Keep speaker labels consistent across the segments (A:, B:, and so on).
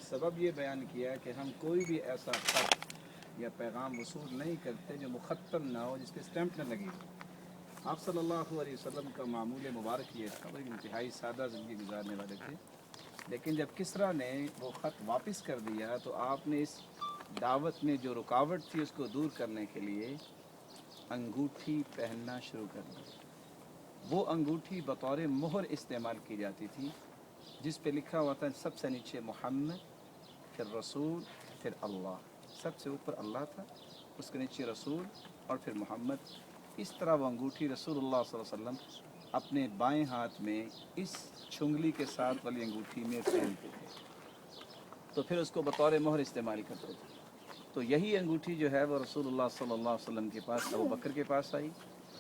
A: सबब ये बयान किया कि हम कोई भी ऐसा खत या पैगाम वसूल नहीं करते जो मुखत्तम ना हो, जिस पर स्टैंप न लगी हो। आप सल्लल्लाहु अलैहि वसल्लम का मामूल मुबारक ये था, वो इंतहाई सादा ज़िंदगी गुजारने वाले थे। लेकिन जब किसरा ने वो ख़त वापस कर दिया तो आपने इस दावत में जो रुकावट थी उसको दूर करने के लिए अंगूठी पहनना शुरू कर दी। वो अंगूठी बतौर मोहर इस्तेमाल की जाती थी, जिस पे लिखा हुआ था सबसे नीचे मोहम्मद, फिर रसूल, फिर अल्लाह। सबसे ऊपर अल्लाह था, उसके नीचे रसूल और फिर मोहम्मद। इस तरह वो अंगूठी रसूलुल्लाह सल्लल्लाहु अलैहि वसल्लम अपने बाएं हाथ में इस छुंगली के साथ वाली अंगूठी में पहनते थे, तो फिर उसको बतौर मोहर इस्तेमाल करते थे। तो यही अंगूठी जो है वो रसूलुल्लाह सल्लल्लाहु अलैहि वसल्लम के पास अबू बकर के पास आई,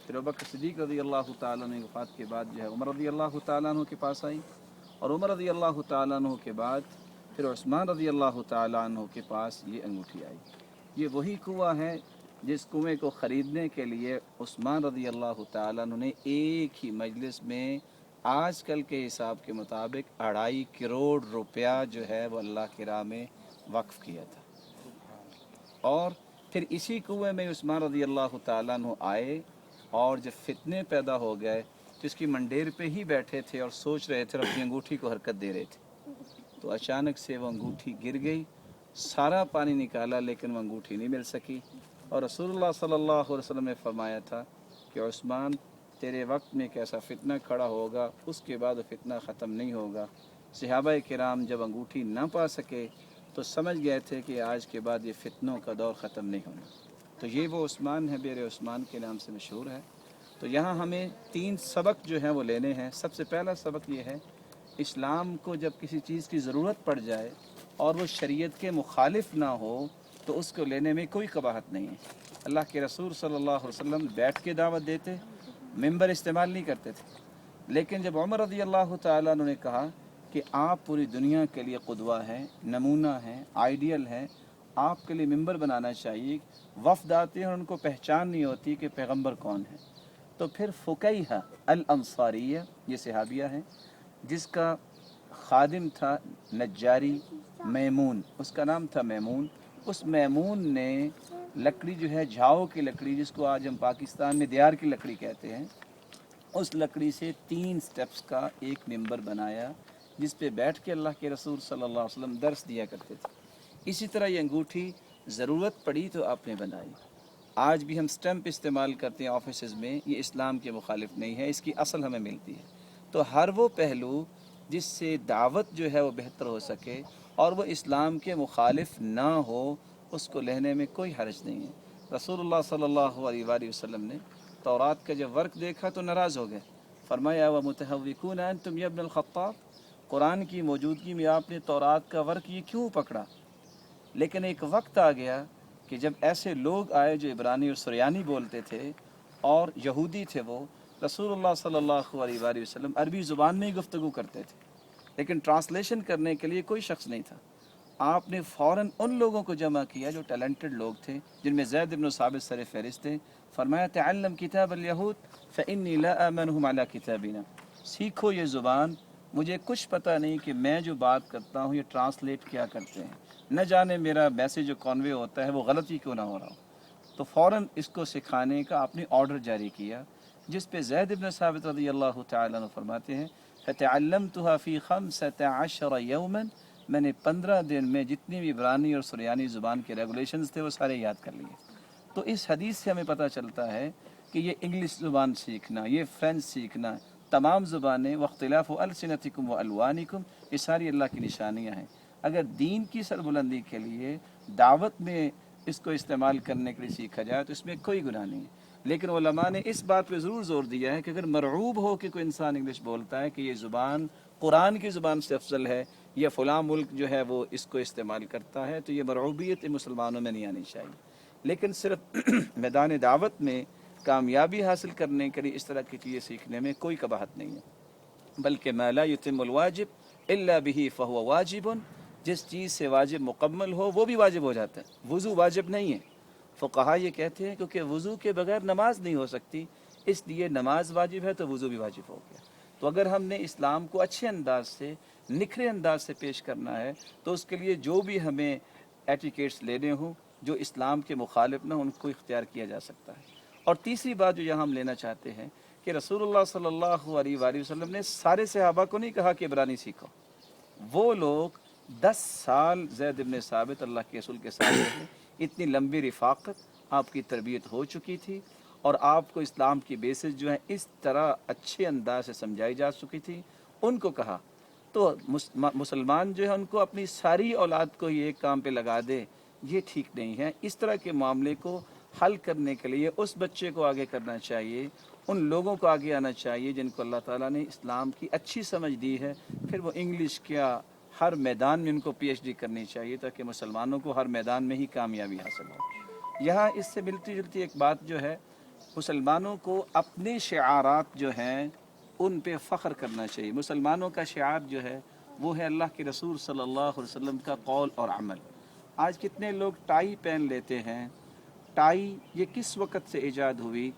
A: फिर अबू बकर सिद्दीक़ रज़ी अल्लाह तआला अन्हु की वफ़ात के बाद जो है उमर रज़ी अल्लाह तआला अन्हु के पास आई, और उमर रज़ी अल्लाह तआला अन्हु के बाद फिर उस्मान रज़ी अल्लाह तआला अन्हु के पास ये अंगूठी आई। ये वही कुआं है जिस कुएं को ख़रीदने के लिए उस्मान रज़ी अल्लाह तआला अन्हु ने एक ही मजलिस में आजकल के हिसाब के मुताबिक 2.5 करोड़ रुपया जो है वो अल्लाह की राह में वक्फ़ किया था। और फिर इसी कुएं में उस्मान रज़ी अल्लाह तआला अन्हु आए, और जब फितने पैदा हो गए तो इसकी मंडेर पे ही बैठे थे और सोच रहे थे और अपनी अंगूठी को हरकत दे रहे थे, तो अचानक से वो अंगूठी गिर गई। सारा पानी निकाला लेकिन वो अंगूठी नहीं मिल सकी, और रसूलुल्लाह सल्लल्लाहु अलैहि वसल्लम ने फरमाया था कि उस्मान, तेरे वक्त में एक ऐसा फितना खड़ा होगा, उसके बाद वो फितना ख़त्म नहीं होगा। सहाबा किराम जब अंगूठी ना पा सके तो समझ गए थे कि आज के बाद ये फितनों का दौर ख़त्म नहीं होना। तो ये वो उस्मान है, बेर उस्मान के नाम से मशहूर है। तो यहाँ हमें 3 सबक जो हैं वो लेने हैं। सबसे पहला सबक ये है, इस्लाम को जब किसी चीज़ की ज़रूरत पड़ जाए और वो शरीयत के मुखालिफ ना हो तो उसको लेने में कोई कबाहत नहीं है। अल्लाह के रसूल सल्लल्लाहु अलैहि वसल्लम बैठ के दावत देते, मिंबर इस्तेमाल नहीं करते थे। लेकिन जब उमर रज़ी अल्लाह तआला अन्हु ने कहा कि आप पूरी दुनिया के लिए क़ुदवा हैं, नमूना हैं, आइडियल हैं, आपके लिए मिंबर बनाना चाहिए। वफ़द आते हैं और उनको पहचान नहीं होती कि पैगंबर कौन है, तो फिर फ़ुकैहा अल अंसारिया, ये सहाबिया हैं जिसका खादिम था नज्जारी मैमून, उसका नाम था मैमून। उस मैमून ने लकड़ी जो है झाओ की लकड़ी, जिसको आज हम पाकिस्तान में दियार की लकड़ी कहते हैं, उस लकड़ी से 3 स्टेप्स का एक मिंबर बनाया जिस पे बैठ के अल्लाह के रसूल सल्लल्लाहु अलैहि वसल्लम दर्स दिया करते थे। इसी तरह ये अंगूठी ज़रूरत पड़ी तो आपने बनाई। आज भी हम स्टैंप इस्तेमाल करते हैं ऑफिस में, ये इस्लाम के मुखालिफ नहीं है, इसकी असल हमें मिलती है। तो हर वो पहलू जिससे दावत जो है वो बेहतर हो सके और वो इस्लाम के मुखालिफ ना हो, उसको लेने में कोई हर्ज नहीं है। रसूलुल्लाह सल्लल्लाहु अलैहि वसल्लम ने तौरात का जब वर्क देखा तो नाराज़ हो गए। फरमाया व मुतहव्विकून अंतुम या इब्नुल खत्ताब, कुरान की मौजूदगी में आपने तौरात का वर्क ये क्यों पकड़ा? लेकिन एक वक्त आ गया कि जब ऐसे लोग आए जो इब्रानी और सुरयानी बोलते थे और यहूदी थे, वो रसूलुल्लाह सल्लल्लाहु अलैहि वसल्लम अरबी ज़ुबान में ही गुफ्तगू करते थे, लेकिन ट्रांसलेशन करने के लिए कोई शख्स नहीं था। आपने फ़ौरन उन लोगों को जमा किया जो टैलेंटेड लोग थे, जिनमें ज़ैद इब्न साबित सर फ़हरिस्त थे। फरमाया तअल्लम किताब अल-यहूद फ़इन्नी ला आमनुहुम अला किताबिना, सीखो ये ज़ुबान, मुझे कुछ पता नहीं कि मैं जो बात करता हूँ ये ट्रांसलेट क्या करते हैं, न जाने मेरा मैसेज जो कन्वे होता है वो गलती क्यों ना हो रहा हो। तो फ़ौरन इसको सिखाने का आपने ऑर्डर जारी किया, जिस पे ज़ैद इब्न साबित रज़ी अल्लाह तआला अन्हु फरमाते हैं फ़तअल्लमतुहा फ़ी 15 यौमन, मैंने 15 दिन में जितनी भी इब्रानी और सुरयानी ज़ुबान के रेगुलेशंस थे वो सारे याद कर लिए। तो इस हदीस से हमें पता चलता है कि ये इंग्लिश ज़ुबान सीखना, ये फ़्रेंच सीखना, तमाम ज़ुबानें वख्तिलाफ़ अलसिनतिकुम व अलवानिकुम, ये सारी अल्लाह की निशानियाँ हैं। अगर दीन की सरबुलंदी के लिए दावत में इसको इस्तेमाल करने के लिए सीखा जाए तो इसमें कोई गुनाह नहीं है। लेकिन उलमा ने इस बात पे ज़रूर ज़ोर दिया है कि अगर मरऊब हो कि कोई इंसान इंग्लिश बोलता है कि ये ज़ुबान कुरान की ज़ुबान से अफजल है या फ़लाँ मुल्क जो है वो इसको इस्तेमाल करता है, तो ये मरऊबियत मुसलमानों में नहीं आनी चाहिए। लेकिन सिर्फ मैदान दावत में कामयाबी हासिल करने के लिए इस तरह की चीज़ें सीखने में कोई कबाहत नहीं है, बल्कि मा ला युतिम्मुल वाजिब इल्ला बिही फहुवा वाजिबुन, जिस चीज़ से वाजिब मुकम्मल हो वो भी वाजिब हो जाता है। वज़ू वाजिब नहीं है, फ़ुक़हा ये कहते हैं क्योंकि वज़ू के बगैर नमाज नहीं हो सकती, इसलिए नमाज वाजिब है तो वज़ू भी वाजिब हो गया। तो अगर हमने इस्लाम को अच्छे अंदाज से निखरे अंदाज से पेश करना है तो उसके लिए जो भी हमें एटिकेट्स लेने हों जो इस्लाम के मुखालिफ ना उनको इख्तियार किया जा सकता है। और तीसरी बात जो यहाँ हम लेना चाहते हैं कि रसूलुल्लाह सल्लल्लाहु अलैहि वसल्लम ने सारे सहाबा को नहीं कहा कि इब्रानी सीखो। वो लोग 10 साल ज़ैद इब्न साबित अल्लाह के रसूल के साथ रहे, इतनी लंबी रिफ़ाक़त, आपकी तरबियत हो चुकी थी और आपको इस्लाम की बेसिस जो है इस तरह अच्छे अंदाज से समझाई जा चुकी थी। उनको कहा तो मुसलमान जो है उनको अपनी सारी औलाद को ही एक काम पे लगा दे, ये ठीक नहीं है। इस तरह के मामले को हल करने के लिए उस बच्चे को आगे करना चाहिए, उन लोगों को आगे आना चाहिए जिनको अल्लाह ताला ने इस्लाम की अच्छी समझ दी है। फिर वो इंग्लिश क्या हर मैदान में उनको पीएचडी करनी चाहिए ताकि मुसलमानों को हर मैदान में ही कामयाबी हासिल हो। यहाँ इससे मिलती जुलती एक बात जो है, मुसलमानों को अपने शिआरात जो हैं उन पे फ़ख्र करना चाहिए। मुसलमानों का शिआर जो है वो है अल्लाह के रसूल सल्लल्लाहु अलैहि वसल्लम का कौल और अमल। आज कितने लोग टाई पहन लेते हैं। टाई ये किस वक़्त से ईजाद हुई?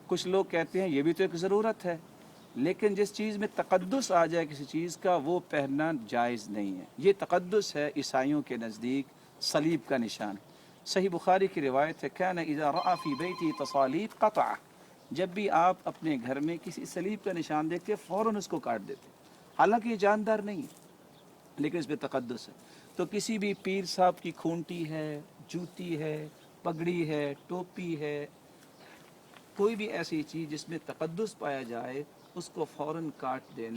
A: कुछ लोग कहते हैं ये भी तो एक ज़रूरत है, लेकिन जिस चीज़ में तक़द्दुस आ जाए किसी चीज़ का वो पहनना जायज़ नहीं है। ये तक़द्दुस है ईसाइयों के नज़दीक सलीब का निशान। सही बुखारी की रिवायत है, कान इज़ा रअा फ़ी बैती तसालीब क़तअ, जब भी आप अपने घर में किसी सलीब का निशान देखते फ़ौरन उसको काट देते। हालांकि ये जानदार नहीं है लेकिन इसमें तक़द्दुस है। तो किसी भी पीर साहब की खूंटी है, जूती है, पगड़ी है, टोपी है, कोई भी ऐसी चीज़ जिसमें तक़द्दुस पाया जाए उसको फ़ौरन काट देना।